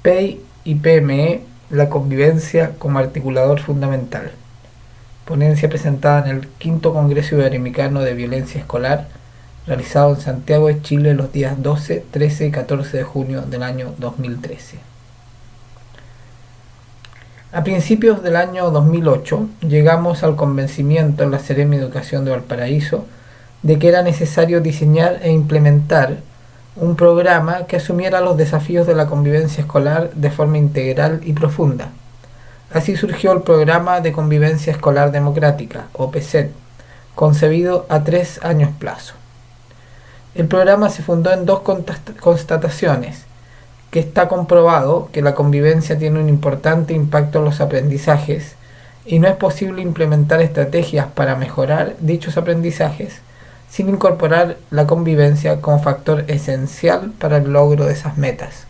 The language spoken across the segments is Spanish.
PEI y PME, la convivencia como articulador fundamental. Ponencia presentada en el quinto Congreso Iberoamericano de Violencia Escolar, realizado en Santiago de Chile los días 12, 13 y 14 de junio del año 2013. A principios del año 2008 llegamos al convencimiento en la Seremi de Educación de Valparaíso de que era necesario diseñar e implementar un programa que asumiera los desafíos de la convivencia escolar de forma integral y profunda. Así surgió el Programa de Convivencia Escolar Democrática, o PCED, concebido a 3 años plazo. El programa se fundó en dos constataciones: que está comprobado que la convivencia tiene un importante impacto en los aprendizajes y no es posible implementar estrategias para mejorar dichos aprendizajes sin incorporar la convivencia como factor esencial para el logro de esas metas.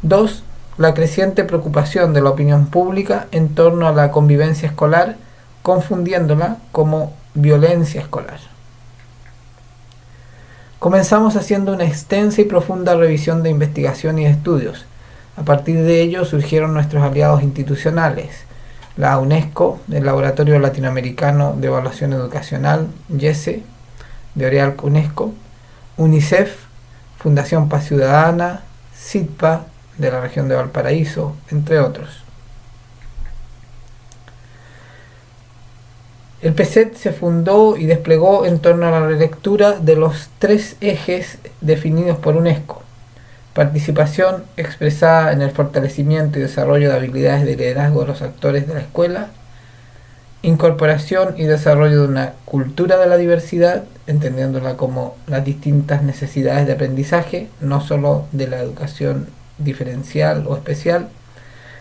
2. La creciente preocupación de la opinión pública en torno a la convivencia escolar, confundiéndola como violencia escolar. Comenzamos haciendo una extensa y profunda revisión de investigación y de estudios. A partir de ello surgieron nuestros aliados institucionales: la UNESCO, el Laboratorio Latinoamericano de Evaluación Educacional, YESE, de Oreal UNESCO, UNICEF, Fundación Paz Ciudadana, CIDPA, de la región de Valparaíso, entre otros. El PCED se fundó y desplegó en torno a la relectura de los 3 ejes definidos por UNESCO: participación expresada en el fortalecimiento y desarrollo de habilidades de liderazgo de los actores de la escuela, incorporación y desarrollo de una cultura de la diversidad, entendiéndola como las distintas necesidades de aprendizaje, no solo de la educación diferencial o especial,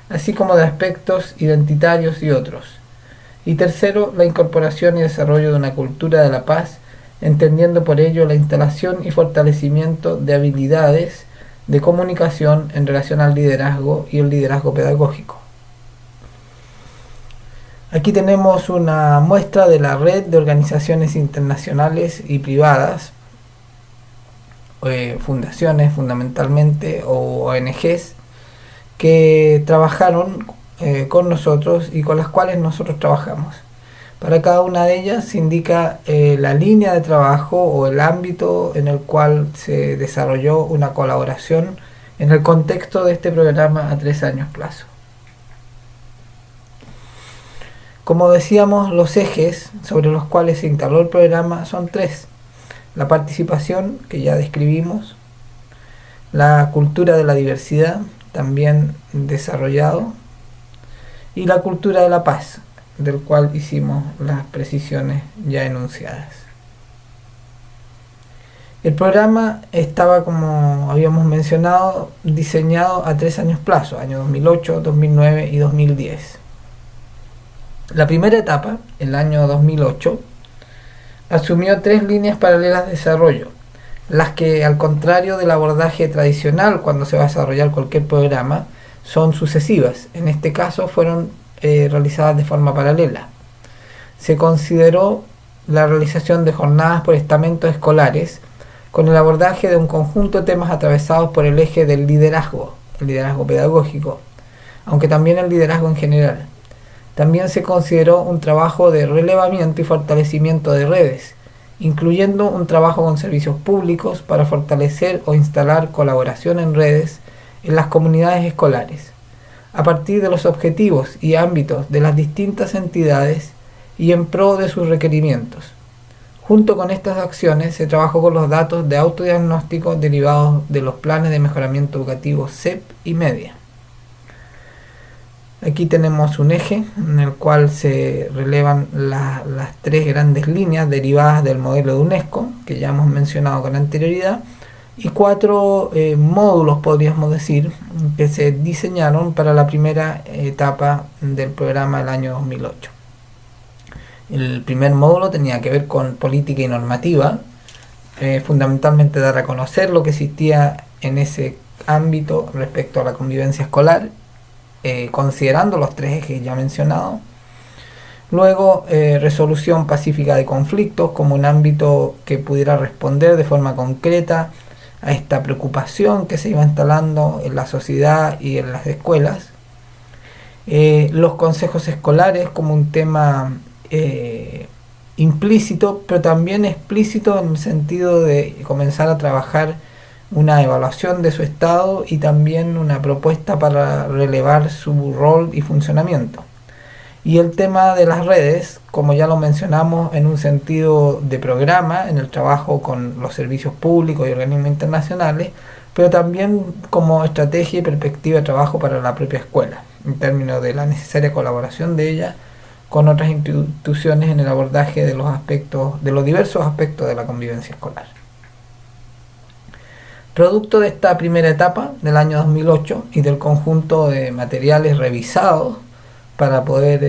así como de aspectos identitarios y otros. Y tercero, la incorporación y desarrollo de una cultura de la paz, entendiendo por ello la instalación y fortalecimiento de habilidades de comunicación en relación al liderazgo y el liderazgo pedagógico. Aquí tenemos una muestra de la red de organizaciones internacionales y privadas, fundaciones fundamentalmente o ONGs, que trabajaron con nosotros y con las cuales nosotros trabajamos. Para cada una de ellas se indica la línea de trabajo o el ámbito en el cual se desarrolló una colaboración en el contexto de este programa a 3 años plazo. Como decíamos, los ejes sobre los cuales se instaló el programa son 3: la participación, que ya describimos; la cultura de la diversidad, también desarrollado; y la cultura de la paz, del cual hicimos las precisiones ya enunciadas. El programa estaba, como habíamos mencionado, diseñado a 3 años plazo: año 2008, 2009 y 2010. La primera etapa, el año 2008, asumió 3 líneas paralelas de desarrollo, las que, al contrario del abordaje tradicional cuando se va a desarrollar cualquier programa, son sucesivas. En este caso fueron realizadas de forma paralela. Se consideró la realización de jornadas por estamentos escolares con el abordaje de un conjunto de temas atravesados por el eje del liderazgo, el liderazgo pedagógico, aunque también el liderazgo en general. También se consideró un trabajo de relevamiento y fortalecimiento de redes, incluyendo un trabajo con servicios públicos para fortalecer o instalar colaboración en redes en las comunidades escolares, a partir de los objetivos y ámbitos de las distintas entidades y en pro de sus requerimientos. Junto con estas acciones se trabajó con los datos de autodiagnóstico derivados de los planes de mejoramiento educativo CEP y MEDIA. Aquí tenemos un eje en el cual se relevan las 3 grandes líneas derivadas del modelo de UNESCO, que ya hemos mencionado con anterioridad, y 4 módulos, podríamos decir, que se diseñaron para la primera etapa del programa del año 2008. El primer módulo tenía que ver con política y normativa, fundamentalmente dar a conocer lo que existía en ese ámbito respecto a la convivencia escolar, considerando los 3 ejes ya mencionados. Luego, resolución pacífica de conflictos como un ámbito que pudiera responder de forma concreta a esta preocupación que se iba instalando en la sociedad y en las escuelas. Los consejos escolares como un tema implícito, pero también explícito en el sentido de comenzar a trabajar una evaluación de su estado y también una propuesta para relevar su rol y funcionamiento. Y el tema de las redes, como ya lo mencionamos, en un sentido de programa, en el trabajo con los servicios públicos y organismos internacionales, pero también como estrategia y perspectiva de trabajo para la propia escuela, en términos de la necesaria colaboración de ella con otras instituciones en el abordaje de los diversos aspectos de la convivencia escolar. Producto de esta primera etapa del año 2008 y del conjunto de materiales revisados para poder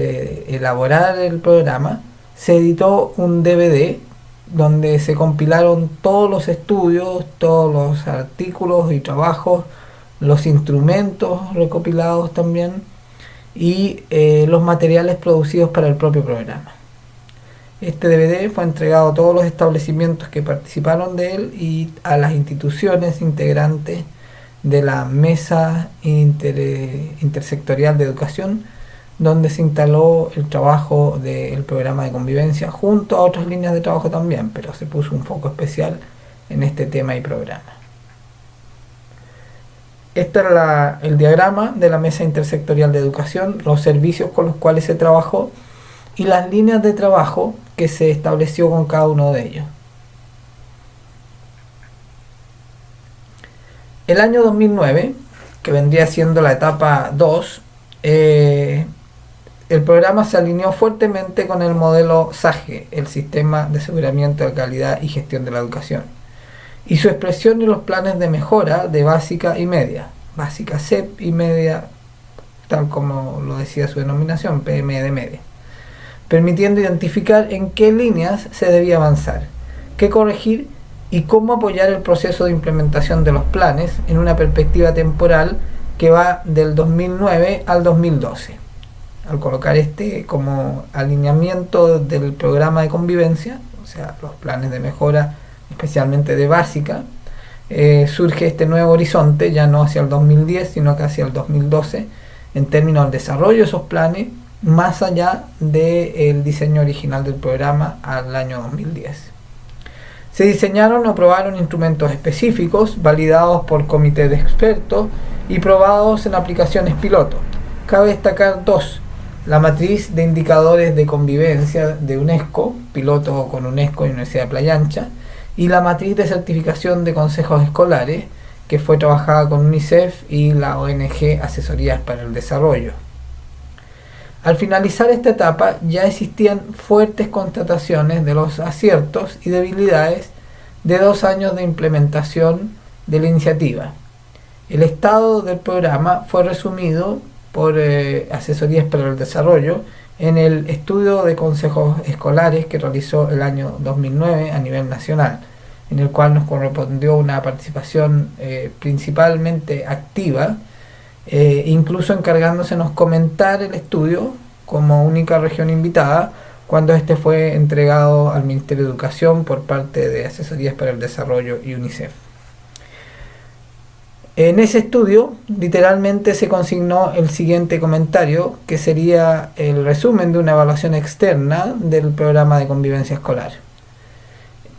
elaborar el programa, se editó un DVD donde se compilaron todos los estudios, todos los artículos y trabajos, los instrumentos recopilados también y los materiales producidos para el propio programa. Este DVD fue entregado a todos los establecimientos que participaron de él y a las instituciones integrantes de la Mesa Intersectorial de Educación, donde se instaló el trabajo del programa de convivencia junto a otras líneas de trabajo también, pero se puso un foco especial en este tema y programa. Este era el diagrama de la Mesa Intersectorial de Educación, los servicios con los cuales se trabajó y las líneas de trabajo que se estableció con cada uno de ellos. El año 2009, que vendría siendo la etapa 2, el programa se alineó fuertemente con el modelo SAGE, el Sistema de Aseguramiento de Calidad y Gestión de la Educación, y su expresión en los planes de mejora de básica y media, básica CEP y media, tal como lo decía su denominación, PM de media, permitiendo identificar en qué líneas se debía avanzar, qué corregir y cómo apoyar el proceso de implementación de los planes en una perspectiva temporal que va del 2009 al 2012. Al colocar este como alineamiento del programa de convivencia, o sea, los planes de mejora, especialmente de básica, surge este nuevo horizonte, ya no hacia el 2010, sino que hacia el 2012, en términos del desarrollo de esos planes, más allá del diseño original del programa al año 2010. Se diseñaron o aprobaron instrumentos específicos, validados por comités de expertos y probados en aplicaciones piloto. Cabe destacar dos: la matriz de indicadores de convivencia de UNESCO, piloto con UNESCO y Universidad de Playa Ancha, y la matriz de certificación de consejos escolares, que fue trabajada con UNICEF y la ONG Asesorías para el Desarrollo. Al finalizar esta etapa ya existían fuertes constataciones de los aciertos y debilidades de 2 años de implementación de la iniciativa. El estado del programa fue resumido por Asesorías para el Desarrollo en el estudio de consejos escolares que realizó el año 2009 a nivel nacional, en el cual nos correspondió una participación principalmente activa, incluso encargándosenos comentar el estudio como única región invitada cuando este fue entregado al Ministerio de Educación por parte de Asesorías para el Desarrollo y UNICEF. En ese estudio literalmente se consignó el siguiente comentario, que sería el resumen de una evaluación externa del programa de convivencia escolar.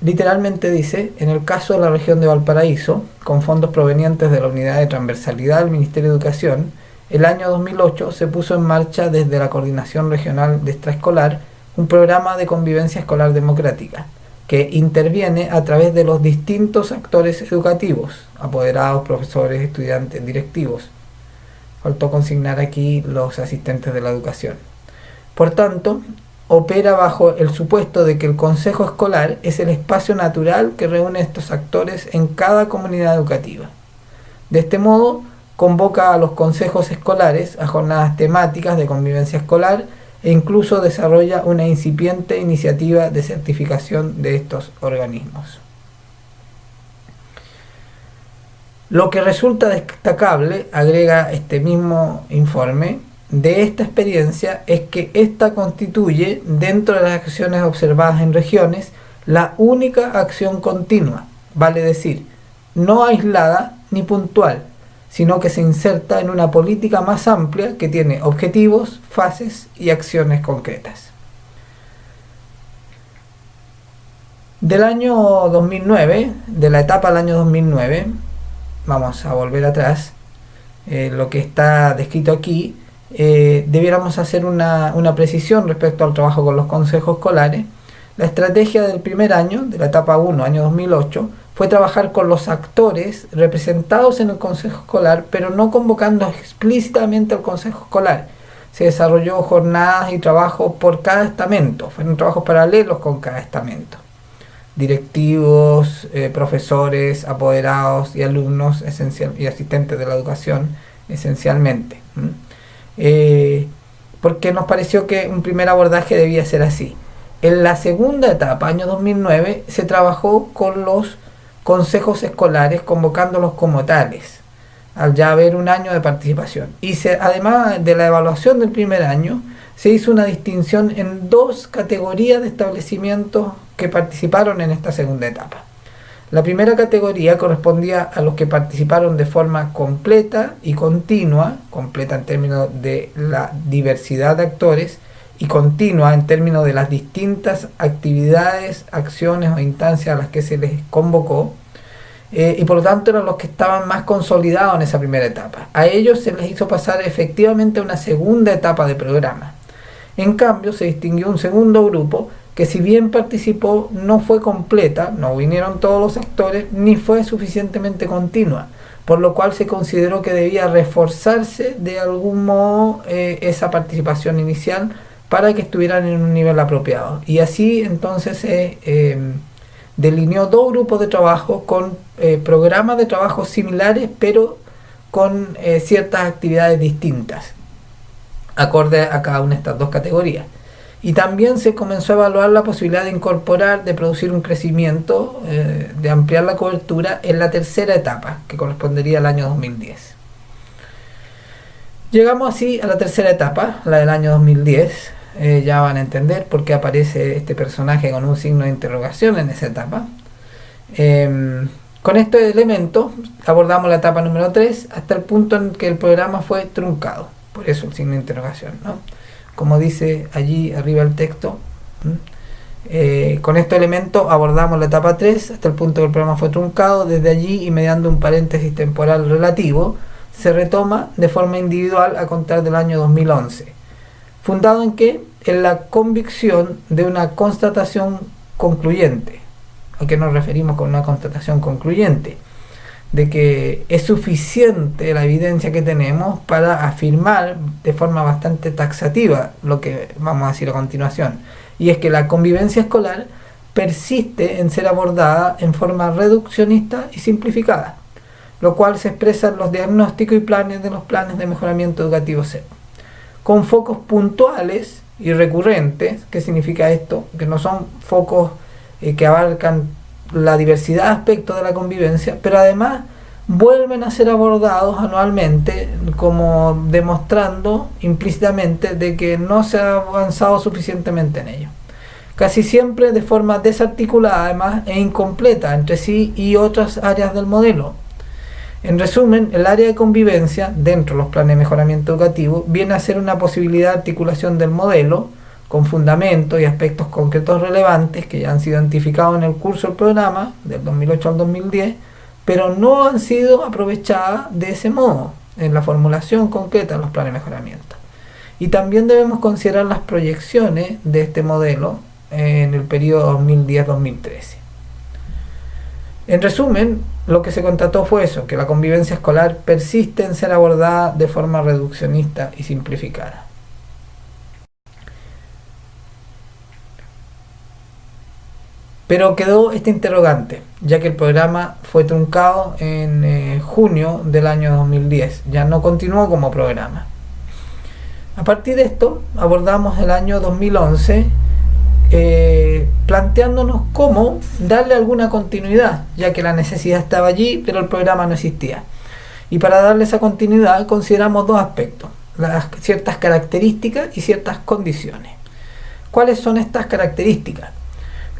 Literalmente dice: en el caso de la región de Valparaíso, con fondos provenientes de la Unidad de Transversalidad del Ministerio de Educación, el año 2008 se puso en marcha desde la Coordinación Regional de Extraescolar un programa de convivencia escolar democrática, que interviene a través de los distintos actores educativos, apoderados, profesores, estudiantes, directivos. Faltó consignar aquí los asistentes de la educación. Por tanto, opera bajo el supuesto de que el consejo escolar es el espacio natural que reúne a estos actores en cada comunidad educativa. De este modo, convoca a los consejos escolares a jornadas temáticas de convivencia escolar e incluso desarrolla una incipiente iniciativa de certificación de estos organismos. Lo que resulta destacable, agrega este mismo informe, de esta experiencia es que esta constituye, dentro de las acciones observadas en regiones, la única acción continua, vale decir, no aislada ni puntual, sino que se inserta en una política más amplia que tiene objetivos, fases y acciones concretas. Del año 2009, de la etapa del año 2009, vamos a volver atrás, lo que está descrito aquí, debiéramos hacer una precisión respecto al trabajo con los consejos escolares. La estrategia del primer año, de la etapa 1, año 2008, fue trabajar con los actores representados en el consejo escolar, pero no convocando explícitamente al consejo escolar. Se desarrolló jornadas y trabajo por cada estamento, fueron trabajos paralelos con cada estamento. Directivos, profesores, apoderados y alumnos y asistentes de la educación, esencialmente. Porque nos pareció que un primer abordaje debía ser así. En la segunda etapa, año 2009, se trabajó con los consejos escolares, convocándolos como tales, al ya haber un año de participación. Y además de la evaluación del primer año, se hizo una distinción en dos categorías de establecimientos que participaron en esta segunda etapa. La primera categoría correspondía a los que participaron de forma completa y continua, completa en términos de la diversidad de actores y continua en términos de las distintas actividades, acciones o instancias a las que se les convocó, y por lo tanto eran los que estaban más consolidados en esa primera etapa. A ellos se les hizo pasar efectivamente a una segunda etapa de programa. En cambio, se distinguió un segundo grupo que, si bien participó, no fue completa, no vinieron todos los actores, ni fue suficientemente continua, por lo cual se consideró que debía reforzarse de algún modo esa participación inicial para que estuvieran en un nivel apropiado. Y así entonces se delineó dos grupos de trabajo con programas de trabajo similares, pero con ciertas actividades distintas, acorde a cada una de estas dos categorías. Y también se comenzó a evaluar la posibilidad de incorporar, de producir un crecimiento, de ampliar la cobertura en la tercera etapa, que correspondería al año 2010. Llegamos así a la tercera etapa, la del año 2010. Ya van a entender por qué aparece este personaje con un signo de interrogación en esa etapa. Con este elemento abordamos la etapa número 3 hasta el punto en que el programa fue truncado. Por eso el signo de interrogación, ¿no? Como dice allí arriba el texto, con este elemento abordamos la etapa 3 hasta el punto que el programa fue truncado. Desde allí, y mediando un paréntesis temporal relativo, se retoma de forma individual a contar del año 2011. ¿Fundado en qué? En la convicción de una constatación concluyente. ¿A qué nos referimos con una constatación concluyente? De que es suficiente la evidencia que tenemos para afirmar de forma bastante taxativa lo que vamos a decir a continuación, y es que la convivencia escolar persiste en ser abordada en forma reduccionista y simplificada, lo cual se expresa en los diagnósticos y planes de los planes de mejoramiento educativo CEP, con focos puntuales y recurrentes. ¿Qué significa esto? Que no son focos que abarcan la diversidad de aspectos de la convivencia, pero además vuelven a ser abordados anualmente, como demostrando implícitamente de que no se ha avanzado suficientemente en ello. Casi siempre de forma desarticulada, además, e incompleta entre sí y otras áreas del modelo. En resumen, el área de convivencia dentro de los planes de mejoramiento educativo viene a ser una posibilidad de articulación del modelo con fundamentos y aspectos concretos relevantes que ya han sido identificados en el curso del programa del 2008 al 2010, pero no han sido aprovechadas de ese modo en la formulación concreta de los planes de mejoramiento. Y también debemos considerar las proyecciones de este modelo en el periodo 2010-2013. En resumen, lo que se constató fue eso, que la convivencia escolar persiste en ser abordada de forma reduccionista y simplificada. Pero quedó este interrogante, ya que el programa fue truncado en junio del año 2010, ya no continuó como programa. A partir de esto, abordamos el año 2011, planteándonos cómo darle alguna continuidad, ya que la necesidad estaba allí, pero el programa no existía. Y para darle esa continuidad consideramos dos aspectos, ciertas características y ciertas condiciones. ¿Cuáles son estas características?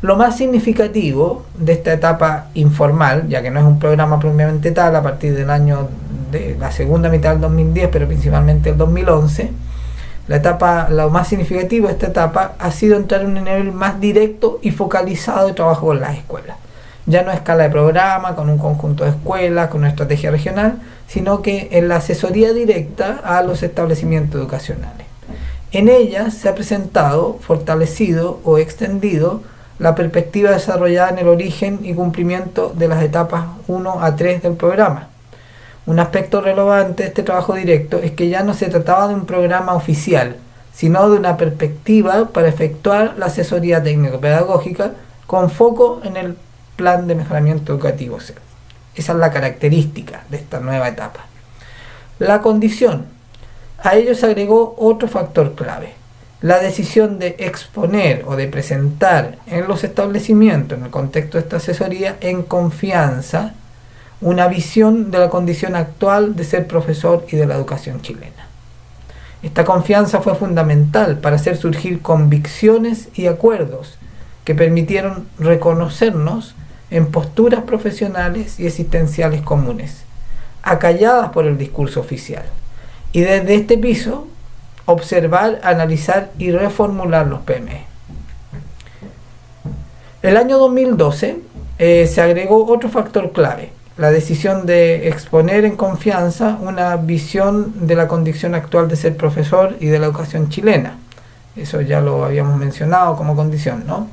Lo más significativo de esta etapa informal, ya que no es un programa propiamente tal, a partir del año de la segunda mitad del 2010, pero principalmente el 2011, lo más significativo de esta etapa ha sido entrar en un nivel más directo y focalizado de trabajo con las escuelas. Ya no a escala de programa, con un conjunto de escuelas, con una estrategia regional, sino que en la asesoría directa a los establecimientos educacionales. En ella se ha presentado, fortalecido o extendido la perspectiva desarrollada en el origen y cumplimiento de las etapas 1 a 3 del programa. Un aspecto relevante de este trabajo directo es que ya no se trataba de un programa oficial, sino de una perspectiva para efectuar la asesoría técnico-pedagógica con foco en el plan de mejoramiento educativo. Esa es la característica de esta nueva etapa. La condición. A ello se agregó otro factor clave: la decisión de exponer o de presentar en los establecimientos, en el contexto de esta asesoría, en confianza, una visión de la condición actual de ser profesor y de la educación chilena. Esta confianza fue fundamental para hacer surgir convicciones y acuerdos que permitieron reconocernos en posturas profesionales y existenciales comunes, acalladas por el discurso oficial, y desde este piso observar, analizar y reformular los PME. El año 2012 se agregó otro factor clave: la decisión de exponer en confianza una visión de la condición actual de ser profesor y de la educación chilena. Eso ya lo habíamos mencionado como condición, ¿no?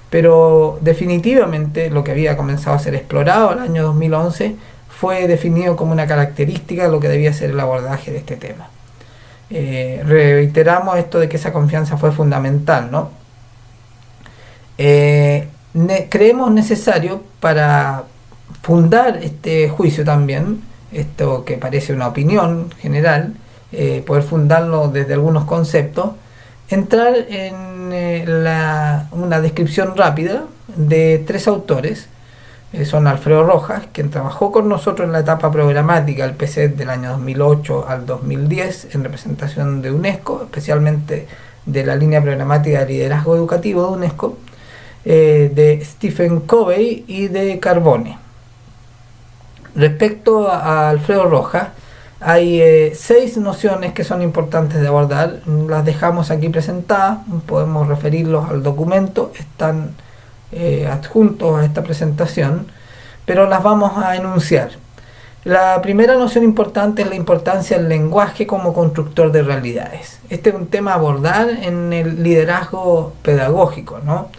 Pero definitivamente lo que había comenzado a ser explorado el año 2011 fue definido como una característica de lo que debía ser el abordaje de este tema. Reiteramos esto de que esa confianza fue fundamental, ¿no? Creemos necesario para fundar este juicio también, esto que parece una opinión general, poder fundarlo desde algunos conceptos, entrar en una descripción rápida de tres autores. Son Alfredo Rojas, quien trabajó con nosotros en la etapa programática del PCET del año 2008 al 2010 en representación de UNESCO, especialmente de la línea programática de liderazgo educativo de UNESCO, de Stephen Covey y de Carbone. Respecto a Alfredo Rojas, hay 6 nociones que son importantes de abordar. Las dejamos aquí presentadas, podemos referirlos al documento, están adjuntos a esta presentación, pero las vamos a enunciar. La primera noción importante es la importancia del lenguaje como constructor de realidades. Este es un tema a abordar en el liderazgo pedagógico, ¿no?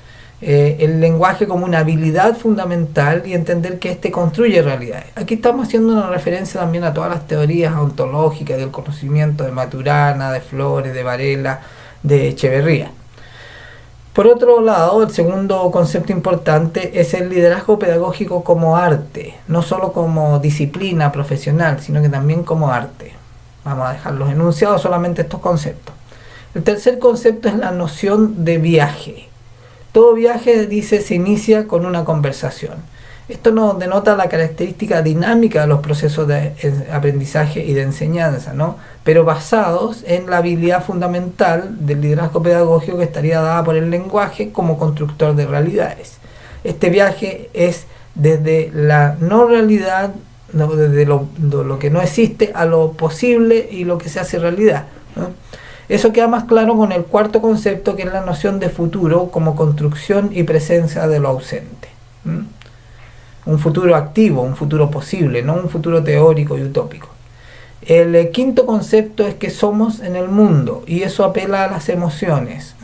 El lenguaje como una habilidad fundamental y entender que éste construye realidades. Aquí estamos haciendo una referencia también a todas las teorías ontológicas del conocimiento de Maturana, de Flores, de Varela, de Echeverría. Por otro lado, el segundo concepto importante es el liderazgo pedagógico como arte, no solo como disciplina profesional, sino que también como arte. Vamos a dejarlos enunciados solamente estos conceptos. El tercer concepto es la noción de viaje. Todo viaje, dice, se inicia con una conversación. Esto nos denota la característica dinámica de los procesos de aprendizaje y de enseñanza, ¿no? Pero basados en la habilidad fundamental del liderazgo pedagógico que estaría dada por el lenguaje como constructor de realidades. Este viaje es desde la no realidad, desde lo que no existe, a lo posible y lo que se hace realidad, ¿no? Eso queda más claro con el cuarto concepto, que es la noción de futuro como construcción y presencia de lo ausente. Un futuro activo, un futuro posible, no un futuro teórico y utópico. El quinto concepto es que somos en el mundo, y eso apela a las emociones.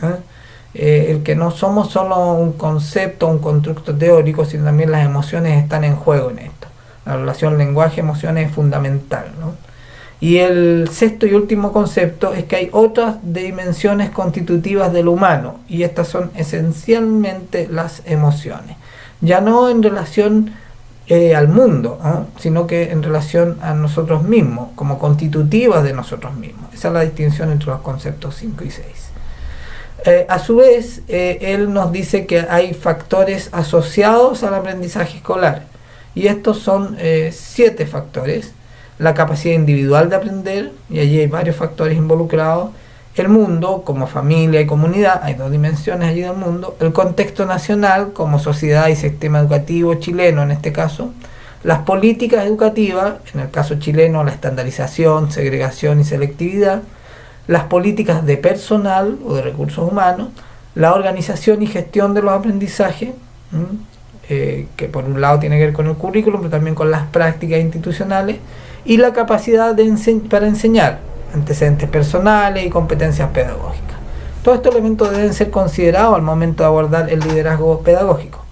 El que no somos solo un concepto, un constructo teórico, sino también las emociones están en juego en esto. La relación lenguaje-emociones es fundamental, ¿no? Y el sexto y último concepto es que hay otras dimensiones constitutivas del humano, y estas son esencialmente las emociones. Ya no en relación al mundo, ¿no? Sino que en relación a nosotros mismos, como constitutivas de nosotros mismos. Esa es la distinción entre los conceptos 5 y 6. A su vez, él nos dice que hay factores asociados al aprendizaje escolar, y estos son 7 factores. La capacidad individual de aprender, y allí hay varios factores involucrados, el mundo como familia y comunidad, hay dos dimensiones allí del mundo, el contexto nacional como sociedad y sistema educativo chileno en este caso, las políticas educativas, en el caso chileno la estandarización, segregación y selectividad, las políticas de personal o de recursos humanos, la organización y gestión de los aprendizajes, que por un lado tiene que ver con el currículum, pero también con las prácticas institucionales, y la capacidad para enseñar, antecedentes personales y competencias pedagógicas. Todos estos elementos deben ser considerados al momento de abordar el liderazgo pedagógico.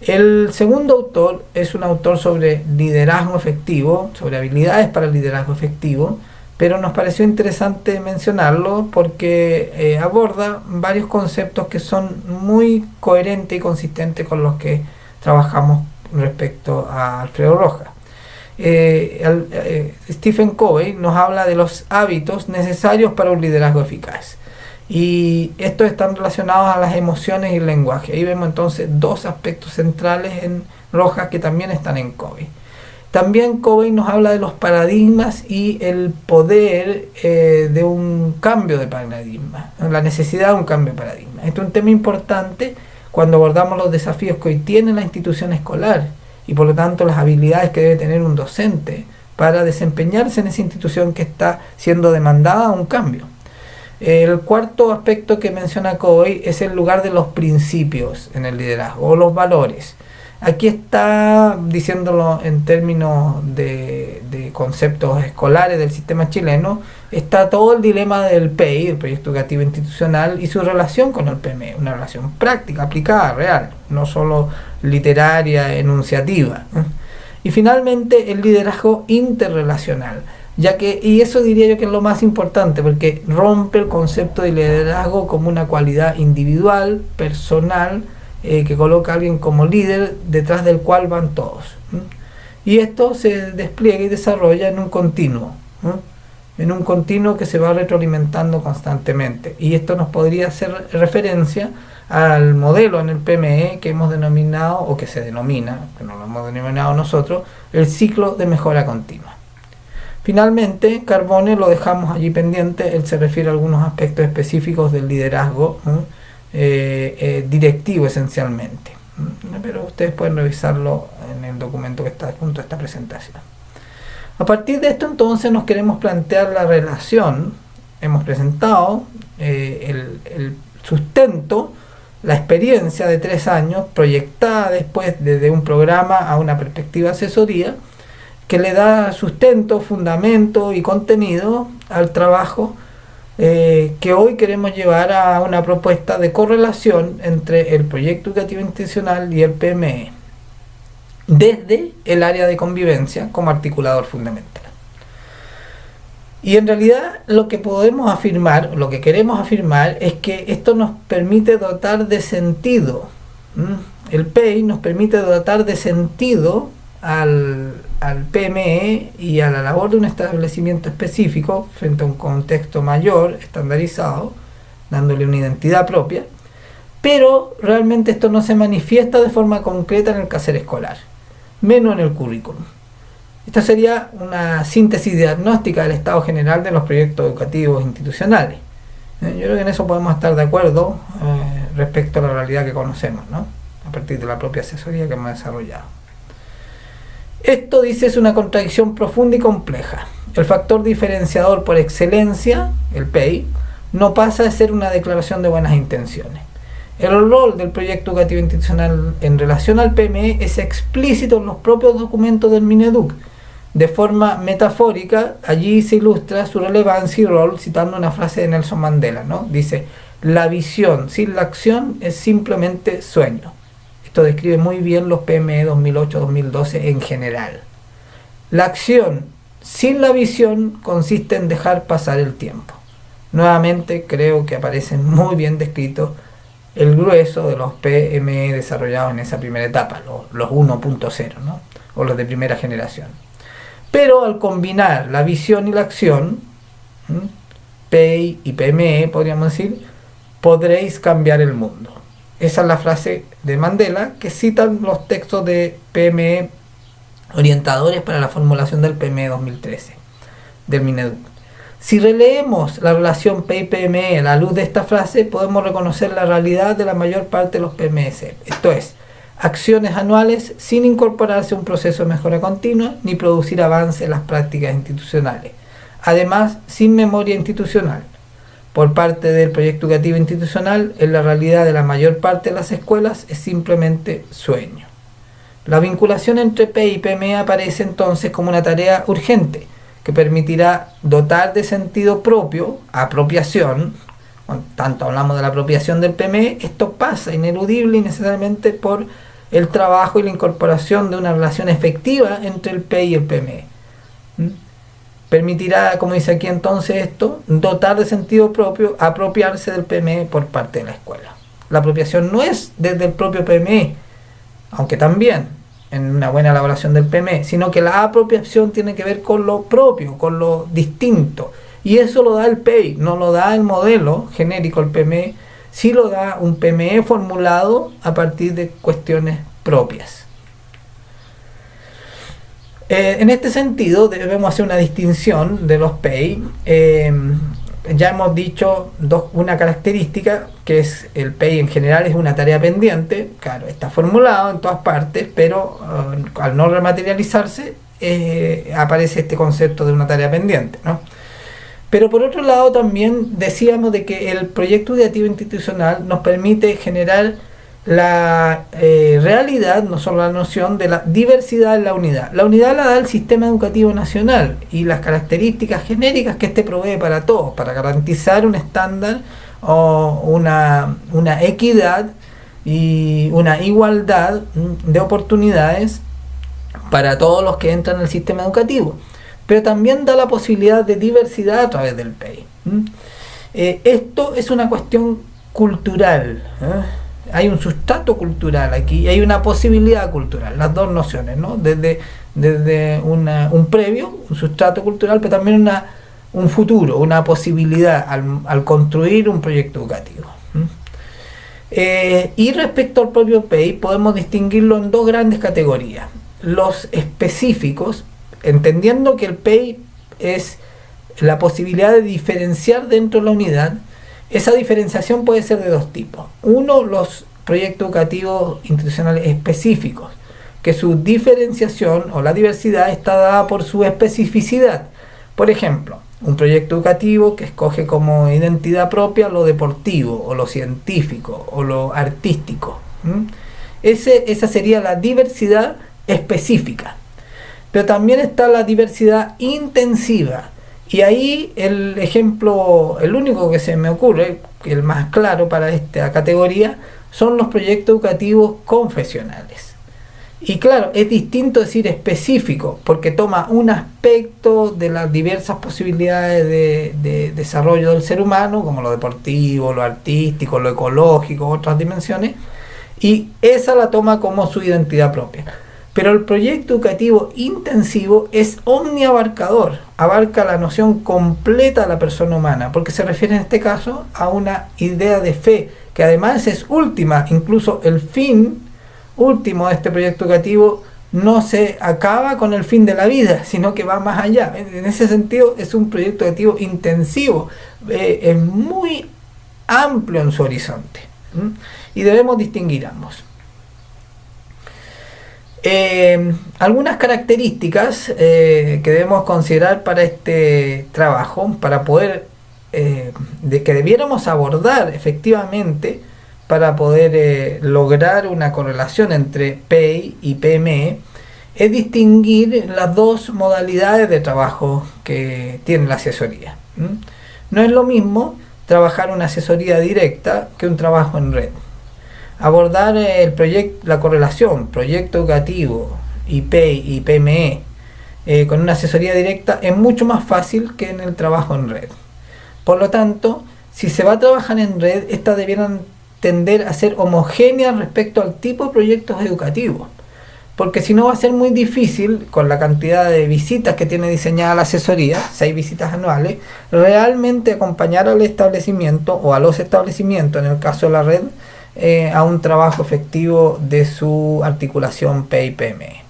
El segundo autor es un autor sobre liderazgo efectivo, sobre habilidades para el liderazgo efectivo, pero nos pareció interesante mencionarlo porque aborda varios conceptos que son muy coherentes y consistentes con los que trabajamos respecto a Alfredo Rojas. Stephen Covey nos habla de los hábitos necesarios para un liderazgo eficaz, y estos están relacionados a las emociones y el lenguaje. Ahí vemos entonces dos aspectos centrales en Rojas que también están en Covey. También Covey nos habla de los paradigmas y el poder de un cambio de paradigma, la necesidad de un cambio de paradigma. Este es un tema importante cuando abordamos los desafíos que hoy tiene la institución escolar y por lo tanto las habilidades que debe tener un docente para desempeñarse en esa institución que está siendo demandada a un cambio. El cuarto aspecto que menciona Covey es el lugar de los principios en el liderazgo o los valores. Aquí está, diciéndolo en términos de conceptos escolares del sistema chileno, está todo el dilema del PEI, el Proyecto Educativo Institucional, y su relación con el PME, una relación práctica, aplicada, real, no solo literaria, enunciativa. Y finalmente el liderazgo interrelacional, ya que, y eso diría yo que es lo más importante, porque rompe el concepto de liderazgo como una cualidad individual, personal, que coloca a alguien como líder detrás del cual van todos. Y esto se despliega y desarrolla en un continuo, que se va retroalimentando constantemente. Y esto nos podría hacer referencia al modelo en el PME que hemos denominado, o que se denomina, que no lo hemos denominado nosotros, el ciclo de mejora continua. Finalmente, Carbone lo dejamos allí pendiente. Él se refiere a algunos aspectos específicos del liderazgo directivo esencialmente, pero ustedes pueden revisarlo en el documento que está junto a esta presentación. A partir de esto entonces nos queremos plantear la relación. Hemos presentado el sustento, la experiencia de 3 años proyectada después desde un programa a una perspectiva de asesoría que le da sustento, fundamento y contenido al trabajo que hoy queremos llevar a una propuesta de correlación entre el proyecto educativo institucional y el PME desde el área de convivencia como articulador fundamental. Y en realidad lo que podemos afirmar, lo que queremos afirmar, es que esto nos permite dotar de sentido. El PEI nos permite dotar de sentido al PME y a la labor de un establecimiento específico frente a un contexto mayor, estandarizado, dándole una identidad propia, pero realmente esto no se manifiesta de forma concreta en el quehacer escolar, menos en el currículum. Esta sería una síntesis diagnóstica del estado general de los proyectos educativos institucionales. Yo creo que en eso podemos estar de acuerdo respecto a la realidad que conocemos, ¿no? A partir de la propia asesoría que hemos desarrollado. Esto, dice, es una contradicción profunda y compleja. El factor diferenciador por excelencia, el PEI, no pasa de ser una declaración de buenas intenciones. El rol del proyecto educativo institucional en relación al PME es explícito en los propios documentos del Mineduc. De forma metafórica, allí se ilustra su relevancia y rol citando una frase de Nelson Mandela, ¿no? Dice: la visión sin la acción es simplemente sueño. Esto describe muy bien los PME 2008-2012 en general. La acción sin la visión consiste en dejar pasar el tiempo. Nuevamente creo que aparecen muy bien descritos el grueso de los PME desarrollados en esa primera etapa, los 1.0, ¿no? O los de primera generación. Pero al combinar la visión y la acción, PEI y PME, podríamos decir, podréis cambiar el mundo. Esa es la frase de Mandela que citan los textos de PME orientadores para la formulación del PME 2013 del Mineduc. Si releemos la relación PEI-PME a la luz de esta frase, podemos reconocer la realidad de la mayor parte de los PMS. Esto es, acciones anuales sin incorporarse a un proceso de mejora continua ni producir avance en las prácticas institucionales. Además, sin memoria institucional. Por parte del proyecto educativo institucional, en la realidad de la mayor parte de las escuelas es simplemente sueño. La vinculación entre PEI y PME aparece entonces como una tarea urgente que permitirá dotar de sentido propio, apropiación, tanto hablamos de la apropiación del PME, esto pasa ineludible y necesariamente por el trabajo y la incorporación de una relación efectiva entre el PEI y el PME. Permitirá, como dice aquí entonces esto, dotar de sentido propio, apropiarse del PME por parte de la escuela. La apropiación no es desde el propio PME, aunque también en una buena elaboración del PME, sino que la apropiación tiene que ver con lo propio, con lo distinto. Y eso lo da el PEI, no lo da el modelo genérico, el PME, sí lo da un PME formulado a partir de cuestiones propias. En este sentido, debemos hacer una distinción de los PEI. Ya hemos dicho una característica, que es el PEI en general es una tarea pendiente. Claro, está formulado en todas partes, pero al no rematerializarse aparece este concepto de una tarea pendiente, ¿no? Pero por otro lado también decíamos de que el proyecto educativo institucional nos permite generar la realidad, no solo la noción de la diversidad en la unidad. La unidad la da el sistema educativo nacional y las características genéricas que éste provee para todos, para garantizar un estándar o una equidad y una igualdad de oportunidades para todos los que entran al sistema educativo. Pero también da la posibilidad de diversidad a través del PEI. Esto es una cuestión cultural, hay un sustrato cultural aquí y hay una posibilidad cultural, las dos nociones, ¿no? Desde un previo, un sustrato cultural, pero también un futuro, una posibilidad al construir un proyecto educativo. Y respecto al propio PEI, podemos distinguirlo en dos grandes categorías. Los específicos, entendiendo que el PEI es la posibilidad de diferenciar dentro de la unidad. Esa diferenciación puede ser de dos tipos. Uno, los proyectos educativos institucionales específicos, que su diferenciación o la diversidad está dada por su especificidad. Por ejemplo, un proyecto educativo que escoge como identidad propia lo deportivo, o lo científico, o lo artístico. Esa sería la diversidad específica. Pero también está la diversidad intensiva. Y ahí el ejemplo, el único que se me ocurre, el más claro para esta categoría, son los proyectos educativos confesionales. Y claro, es distinto decir específico, porque toma un aspecto de las diversas posibilidades de desarrollo del ser humano, como lo deportivo, lo artístico, lo ecológico, otras dimensiones, y esa la toma como su identidad propia. Pero el proyecto educativo intensivo es omniabarcador, abarca la noción completa de la persona humana, porque se refiere en este caso a una idea de fe, que además es última. Incluso el fin último de este proyecto educativo no se acaba con el fin de la vida, sino que va más allá. En ese sentido es un proyecto educativo intensivo, es muy amplio en su horizonte, y debemos distinguir ambos. Algunas características que debemos considerar para este trabajo, para poder que debiéramos abordar efectivamente para poder lograr una correlación entre PEI y PME, es distinguir las dos modalidades de trabajo que tiene la asesoría. No es lo mismo trabajar una asesoría directa que un trabajo en red. Abordar la correlación proyecto educativo y PEI y PME con una asesoría directa es mucho más fácil que en el trabajo en red. Por lo tanto, si se va a trabajar en red, estas debieran tender a ser homogéneas respecto al tipo de proyectos educativos, porque si no va a ser muy difícil, con la cantidad de visitas que tiene diseñada la asesoría, 6 visitas anuales, realmente acompañar al establecimiento o a los establecimientos, en el caso de la red, a un trabajo efectivo de su articulación PEI-PME.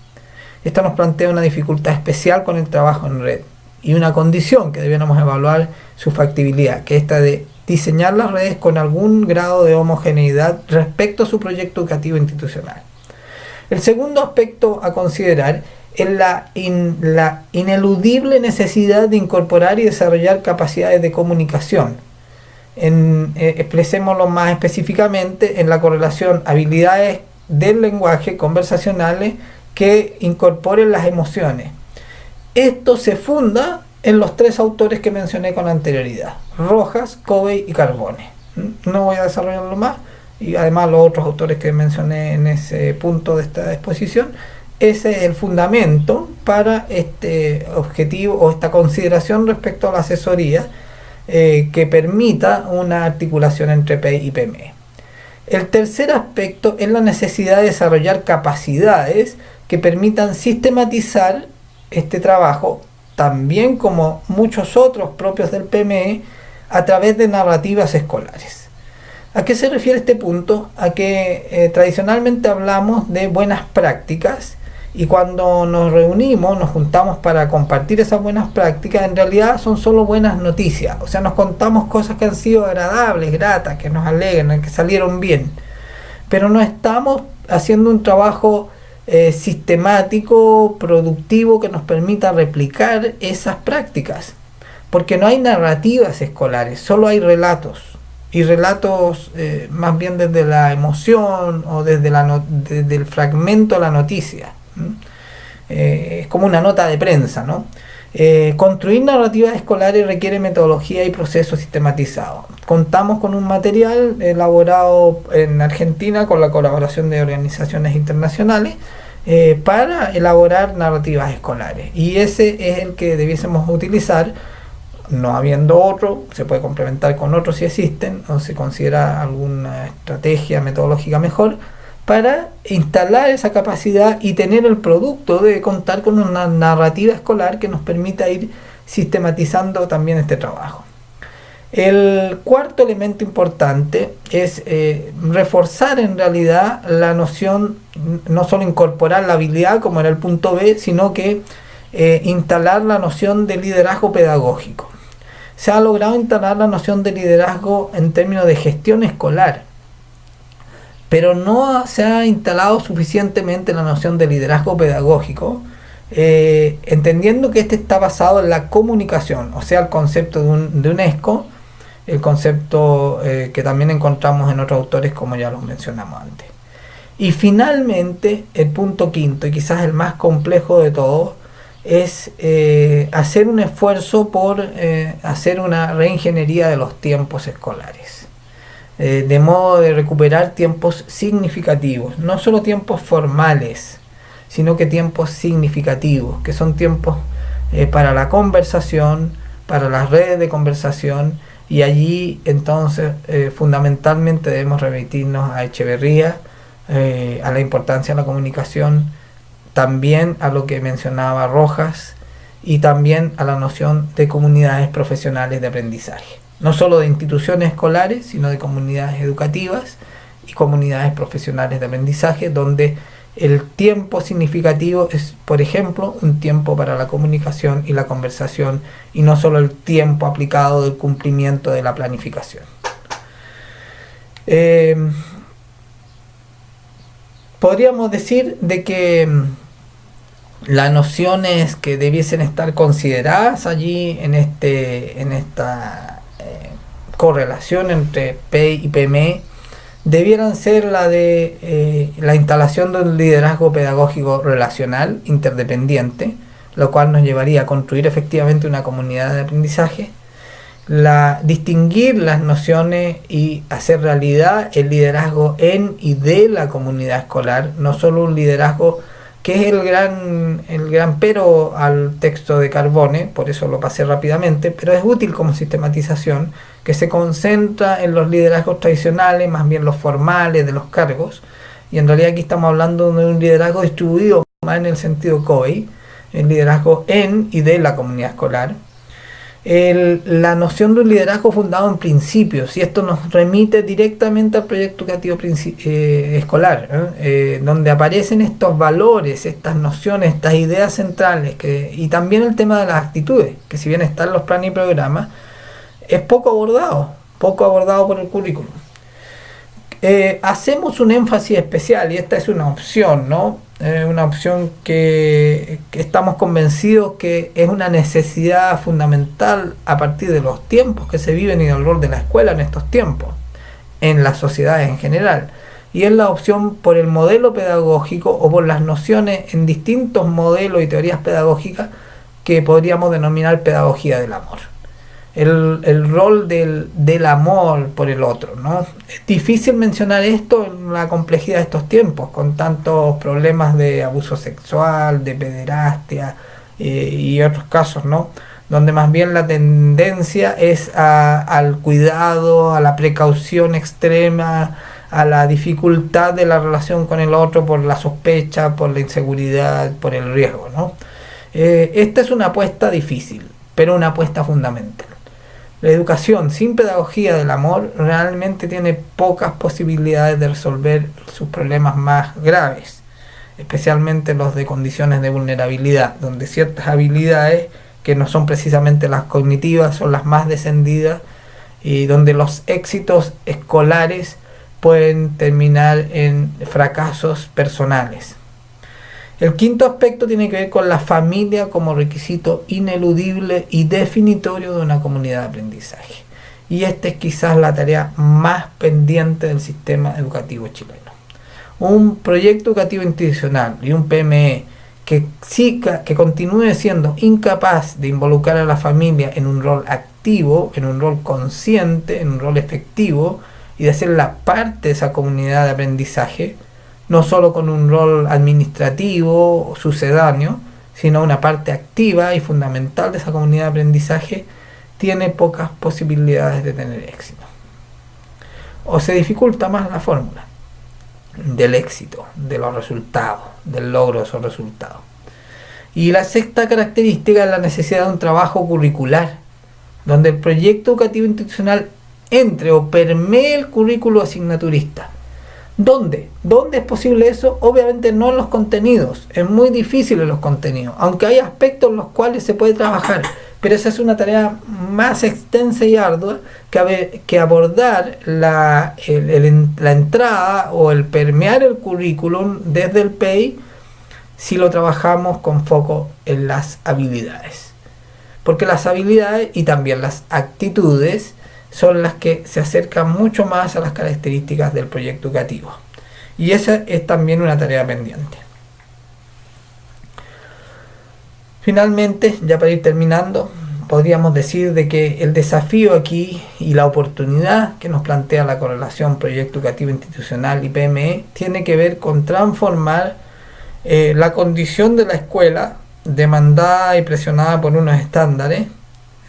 Esto nos plantea una dificultad especial con el trabajo en red, y una condición que debiéramos evaluar su factibilidad, que es esta de diseñar las redes con algún grado de homogeneidad respecto a su proyecto educativo institucional. El segundo aspecto a considerar es la ineludible necesidad de incorporar y desarrollar capacidades de comunicación. Expresémoslo más específicamente en la correlación habilidades del lenguaje conversacionales que incorporen las emociones. Esto se funda en los tres autores que mencioné con anterioridad: Rojas, Covey y Carbone. No voy a desarrollarlo más, y además los otros autores que mencioné en ese punto de esta exposición. Ese es el fundamento para este objetivo o esta consideración respecto a la asesoría que permita una articulación entre PEI y PME. El tercer aspecto es la necesidad de desarrollar capacidades que permitan sistematizar este trabajo, también como muchos otros propios del PME, a través de narrativas escolares. ¿A qué se refiere este punto? A que tradicionalmente hablamos de buenas prácticas, y cuando nos reunimos, nos juntamos para compartir esas buenas prácticas, en realidad son solo buenas noticias. O sea, nos contamos cosas que han sido agradables, gratas, que nos alegran, que salieron bien. Pero no estamos haciendo un trabajo sistemático, productivo, que nos permita replicar esas prácticas. Porque no hay narrativas escolares, solo hay relatos. Y relatos más bien desde la emoción o desde el fragmento de la noticia. Es como una nota de prensa, ¿no? Construir narrativas escolares requiere metodología y procesos sistematizados. Contamos con un material elaborado en Argentina con la colaboración de organizaciones internacionales para elaborar narrativas escolares, y ese es el que debiésemos utilizar. No habiendo otro, se puede complementar con otros si existen, o se considera alguna estrategia metodológica mejor para instalar esa capacidad y tener el producto de contar con una narrativa escolar que nos permita ir sistematizando también este trabajo. El cuarto elemento importante es reforzar en realidad la noción, no solo incorporar la habilidad como era el punto B, sino que instalar la noción de liderazgo pedagógico. Se ha logrado instalar la noción de liderazgo en términos de gestión escolar, pero no se ha instalado suficientemente la noción de liderazgo pedagógico, entendiendo que este está basado en la comunicación, o sea, el concepto de UNESCO, el concepto que también encontramos en otros autores como ya los mencionamos antes. Y finalmente, el punto quinto, y quizás el más complejo de todos, es hacer un esfuerzo por hacer una reingeniería de los tiempos escolares, de modo de recuperar tiempos significativos, no solo tiempos formales, sino que tiempos significativos, que son tiempos para la conversación, para las redes de conversación, y allí entonces fundamentalmente debemos remitirnos a Echeverría, a la importancia de la comunicación, también a lo que mencionaba Rojas, y también a la noción de comunidades profesionales de aprendizaje, no solo de instituciones escolares, sino de comunidades educativas y comunidades profesionales de aprendizaje, donde el tiempo significativo es, por ejemplo, un tiempo para la comunicación y la conversación, y no solo el tiempo aplicado del cumplimiento de la planificación. Podríamos decir de que las nociones que debiesen estar consideradas allí en esta correlación entre PEI y PME debieran ser la de la instalación de un liderazgo pedagógico relacional interdependiente, lo cual nos llevaría a construir efectivamente una comunidad de aprendizaje, distinguir las nociones y hacer realidad el liderazgo en y de la comunidad escolar, no solo un liderazgo que es el gran pero al texto de Carbone, por eso lo pasé rápidamente, pero es útil como sistematización, que se concentra en los liderazgos tradicionales, más bien los formales de los cargos, y en realidad aquí estamos hablando de un liderazgo distribuido más en el sentido Covey, el liderazgo en y de la comunidad escolar. la noción de un liderazgo fundado en principios, y esto nos remite directamente al proyecto educativo escolar, donde aparecen estos valores, estas nociones, estas ideas centrales, y también el tema de las actitudes, que si bien están los planes y programas, es poco abordado por el currículum. Hacemos un énfasis especial, y esta es una opción, ¿no? Una opción que estamos convencidos que es una necesidad fundamental a partir de los tiempos que se viven y del rol de la escuela en estos tiempos, en las sociedades en general. Y es la opción por el modelo pedagógico o por las nociones en distintos modelos y teorías pedagógicas que podríamos denominar pedagogía del amor. El rol del amor por el otro, ¿no? Es difícil mencionar esto en la complejidad de estos tiempos, con tantos problemas de abuso sexual, de pederastia y otros casos, ¿no? Donde más bien la tendencia es al cuidado, a la precaución extrema, a la dificultad de la relación con el otro por la sospecha, por la inseguridad, por el riesgo, ¿no? Esta es una apuesta difícil, pero una apuesta fundamental. La educación sin pedagogía del amor realmente tiene pocas posibilidades de resolver sus problemas más graves, especialmente los de condiciones de vulnerabilidad, donde ciertas habilidades que no son precisamente las cognitivas son las más descendidas y donde los éxitos escolares pueden terminar en fracasos personales. El quinto aspecto tiene que ver con la familia como requisito ineludible y definitorio de una comunidad de aprendizaje. Y esta es quizás la tarea más pendiente del sistema educativo chileno. Un proyecto educativo institucional y un PME que continúe siendo incapaz de involucrar a la familia en un rol activo, en un rol consciente, en un rol efectivo, y de hacerla parte de esa comunidad de aprendizaje, no solo con un rol administrativo o sucedáneo, sino una parte activa y fundamental de esa comunidad de aprendizaje, tiene pocas posibilidades de tener éxito. O se dificulta más la fórmula del éxito, de los resultados, del logro de esos resultados. Y la sexta característica es la necesidad de un trabajo curricular, donde el proyecto educativo institucional entre o permee el currículo asignaturista. ¿Dónde? ¿Dónde es posible eso? Obviamente no en los contenidos, es muy difícil en los contenidos, aunque hay aspectos en los cuales se puede trabajar, pero esa es una tarea más extensa y ardua que abordar la entrada o el permear el currículum desde el PEI si lo trabajamos con foco en las habilidades. Porque las habilidades y también las actitudes son las que se acercan mucho más a las características del proyecto educativo. Y esa es también una tarea pendiente. Finalmente, ya para ir terminando, podríamos decir de que el desafío aquí y la oportunidad que nos plantea la correlación proyecto educativo institucional y PME tiene que ver con transformar la condición de la escuela demandada y presionada por unos estándares.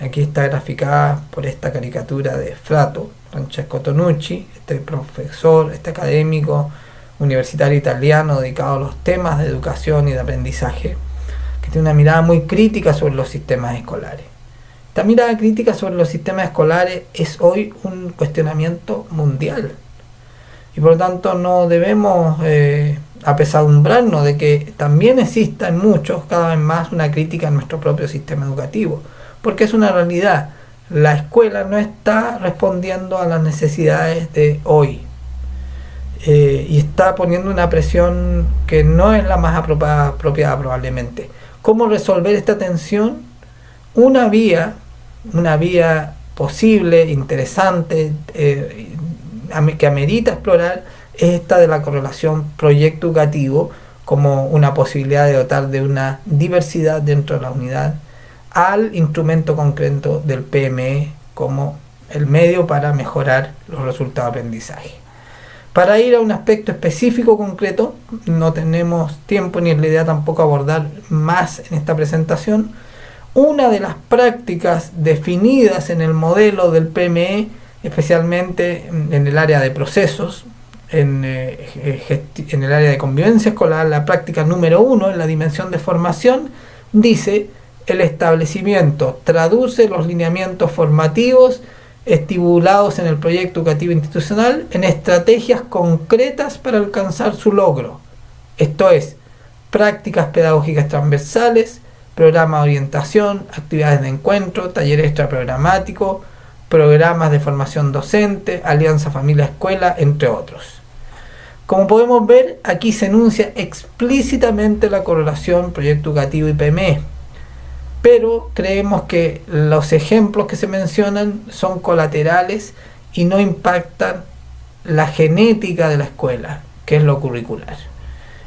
Aquí está graficada por esta caricatura de Frato, Francesco Tonucci, este profesor, este académico universitario italiano dedicado a los temas de educación y de aprendizaje, que tiene una mirada muy crítica sobre los sistemas escolares. Esta mirada crítica sobre los sistemas escolares es hoy un cuestionamiento mundial y por lo tanto no debemos apesadumbrarnos de que también exista en muchos cada vez más una crítica en nuestro propio sistema educativo. Porque es una realidad, la escuela no está respondiendo a las necesidades de hoy y está poniendo una presión que no es la más apropiada probablemente. ¿Cómo resolver esta tensión? Una vía posible, interesante, que amerita explorar es esta de la correlación proyecto educativo como una posibilidad de dotar de una diversidad dentro de la unidad al instrumento concreto del PME como el medio para mejorar los resultados de aprendizaje. Para ir a un aspecto específico concreto, no tenemos tiempo ni es la idea tampoco abordar más en esta presentación. Una de las prácticas definidas en el modelo del PME, especialmente en el área de procesos, en el área de convivencia escolar, la práctica número 1 en la dimensión de formación, dice el establecimiento traduce los lineamientos formativos estipulados en el proyecto educativo institucional en estrategias concretas para alcanzar su logro. Esto es, prácticas pedagógicas transversales, programas de orientación, actividades de encuentro, talleres extraprogramáticos, programas de formación docente, alianza familia-escuela, entre otros. Como podemos ver, aquí se enuncia explícitamente la correlación proyecto educativo y PME, pero creemos que los ejemplos que se mencionan son colaterales y no impactan la genética de la escuela, que es lo curricular,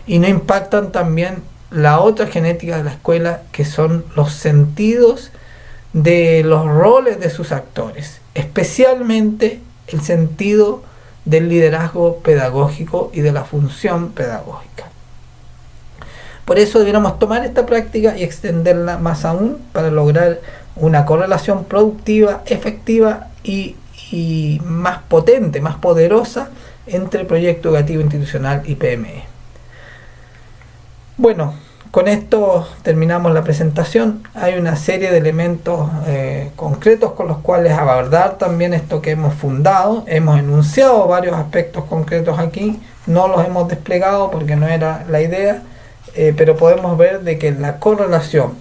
y no impactan también la otra genética de la escuela, que son los sentidos de los roles de sus actores, especialmente el sentido del liderazgo pedagógico y de la función pedagógica. Por eso deberíamos tomar esta práctica y extenderla más aún para lograr una correlación productiva, efectiva y más potente, más poderosa entre proyecto educativo institucional y PME. Bueno, con esto terminamos la presentación. Hay una serie de elementos concretos con los cuales abordar también esto que hemos fundado. Hemos enunciado varios aspectos concretos aquí, no los hemos desplegado porque no era la idea, pero podemos ver de que la correlación